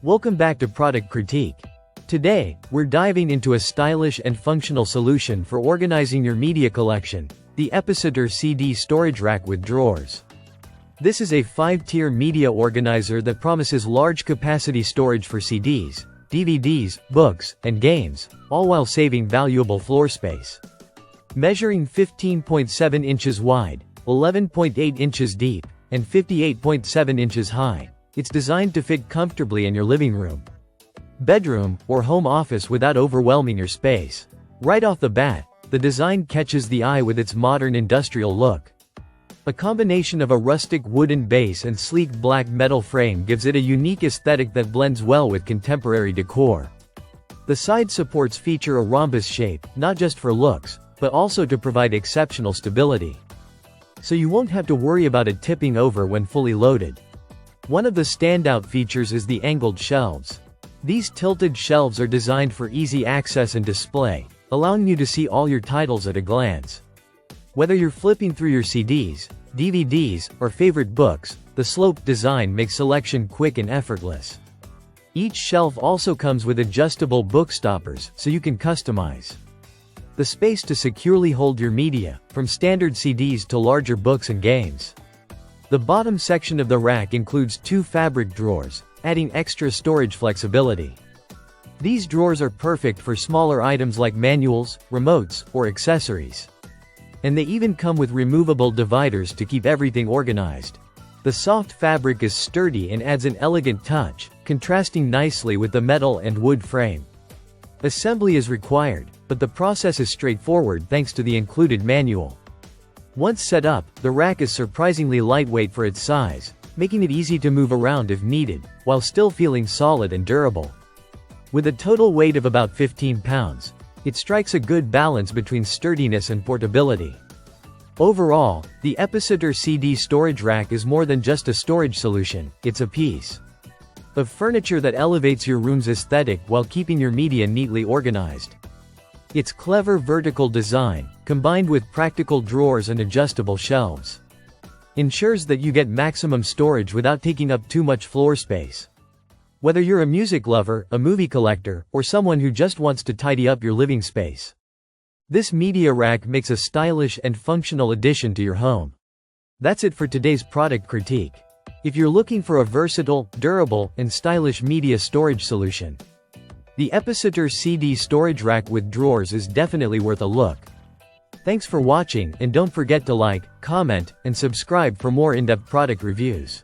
Welcome back to Product Critique. Today, we're diving into a stylish and functional solution for organizing your media collection, the Epouseter CD storage rack with drawers. This is a 5-tier media organizer that promises large capacity storage for CDs, DVDs, books, and games, all while saving valuable floor space. Measuring 15.7 inches wide, 11.8 inches deep, and 58.7 inches high, it's designed to fit comfortably in your living room, bedroom, or home office without overwhelming your space. Right off the bat, the design catches the eye with its modern industrial look. A combination of a rustic wooden base and sleek black metal frame gives it a unique aesthetic that blends well with contemporary decor. The side supports feature a rhombus shape, not just for looks, but also to provide exceptional stability. So you won't have to worry about it tipping over when fully loaded. One of the standout features is the angled shelves. These tilted shelves are designed for easy access and display, allowing you to see all your titles at a glance. Whether you're flipping through your CDs, DVDs, or favorite books, the sloped design makes selection quick and effortless. Each shelf also comes with adjustable book stoppers, so you can customize the space to securely hold your media, from standard CDs to larger books and games. The bottom section of the rack includes 2 fabric drawers, adding extra storage flexibility. These drawers are perfect for smaller items like manuals, remotes, or accessories. And they even come with removable dividers to keep everything organized. The soft fabric is sturdy and adds an elegant touch, contrasting nicely with the metal and wood frame. Assembly is required, but the process is straightforward thanks to the included manual. Once set up, the rack is surprisingly lightweight for its size, making it easy to move around if needed, while still feeling solid and durable. With a total weight of about 15 pounds, it strikes a good balance between sturdiness and portability. Overall, the Epouseter CD storage rack is more than just a storage solution, it's a piece of furniture that elevates your room's aesthetic while keeping your media neatly organized. Its clever vertical design, combined with practical drawers and adjustable shelves, ensures that you get maximum storage without taking up too much floor space. Whether you're a music lover, a movie collector, or someone who just wants to tidy up your living space, this media rack makes a stylish and functional addition to your home. That's it for today's product critique. If you're looking for a versatile, durable, and stylish media storage solution, the Epouseter CD storage rack with drawers is definitely worth a look. Thanks for watching, and don't forget to like, comment, and subscribe for more in-depth product reviews.